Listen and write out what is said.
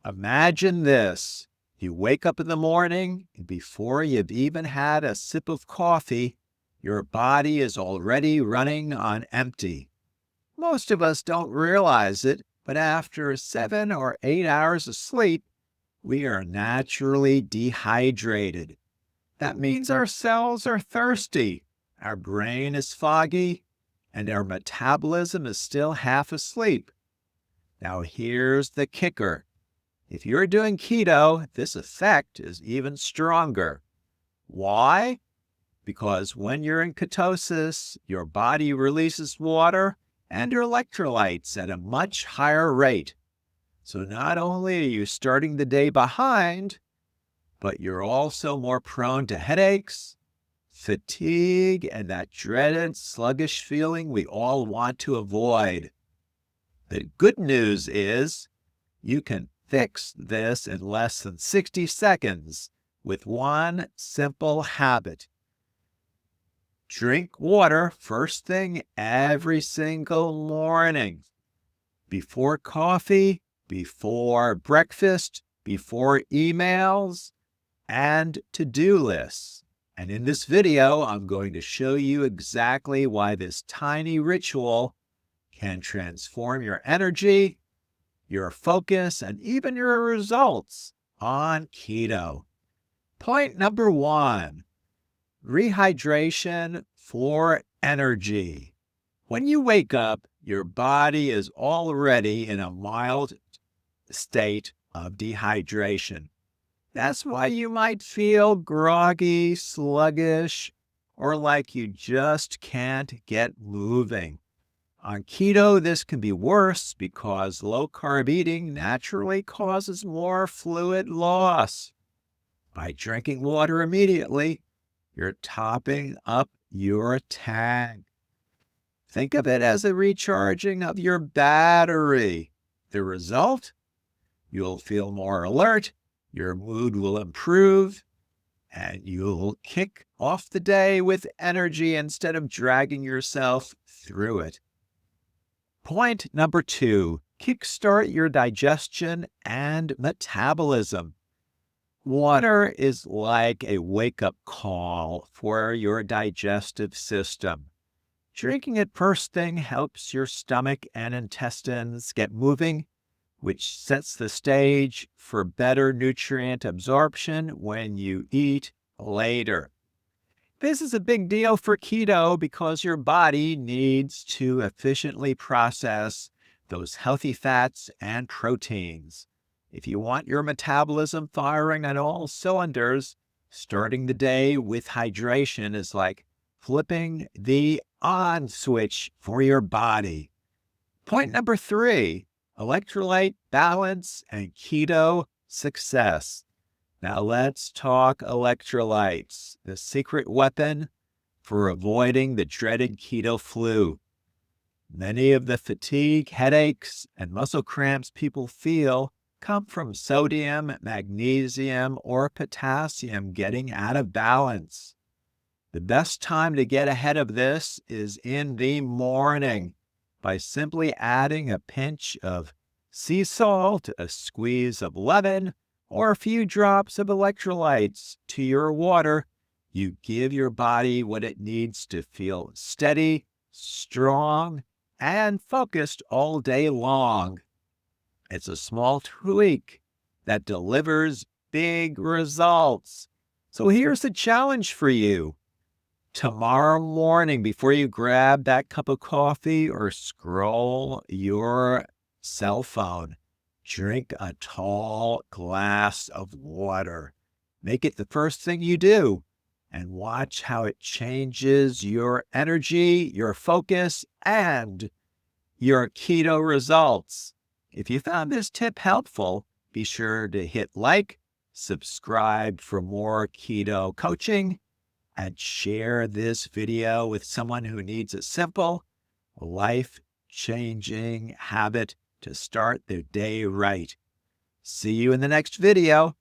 Imagine this. You wake up in the morning, and before you've even had a sip of coffee, your body is already running on empty. Most of us don't realize it, but after 7 or 8 hours of sleep, we are naturally dehydrated. That means our cells are thirsty, our brain is foggy, and our metabolism is still half asleep. Now here's the kicker. If you're doing keto, this effect is even stronger. Why? Because when you're in ketosis, your body releases water and electrolytes at a much higher rate. So not only are you starting the day behind, but you're also more prone to headaches, fatigue, and that dreaded sluggish feeling we all want to avoid. The good news is you can fix this in less than 60 seconds with one simple habit. Drink water first thing every single morning. Before coffee, before breakfast, before emails, and to-do lists. And in this video, I'm going to show you exactly why this tiny ritual can transform your energy, your focus, and even your results on keto. Point number 1, rehydration for energy. When you wake up, your body is already in a mild state of dehydration. That's why you might feel groggy, sluggish, or like you just can't get moving. On keto, this can be worse because low-carb eating naturally causes more fluid loss. By drinking water immediately, you're topping up your tank. Think of it as a recharging of your battery. The result? You'll feel more alert, your mood will improve, and you'll kick off the day with energy instead of dragging yourself through it. Point number 2, kickstart your digestion and metabolism. Water is like a wake-up call for your digestive system. Drinking it first thing helps your stomach and intestines get moving, which sets the stage for better nutrient absorption when you eat later. This is a big deal for keto because your body needs to efficiently process those healthy fats and proteins. If you want your metabolism firing on all cylinders, starting the day with hydration is like flipping the on switch for your body. Point number 3, electrolyte balance and keto success. Now let's talk electrolytes, the secret weapon for avoiding the dreaded keto flu. Many of the fatigue, headaches, and muscle cramps people feel come from sodium, magnesium, or potassium getting out of balance. The best time to get ahead of this is in the morning by simply adding a pinch of sea salt, a squeeze of lemon, or a few drops of electrolytes to your water. You give your body what it needs to feel steady, strong, and focused all day long. It's a small tweak that delivers big results. So here's the challenge for you. Tomorrow morning, before you grab that cup of coffee or scroll your cell phone, drink a tall glass of water. Make it the first thing you do and watch how it changes your energy, your focus, and your keto results. If you found this tip helpful, be sure to hit like, subscribe for more keto coaching, and share this video with someone who needs a simple, life-changing habit to start their day right. See you in the next video.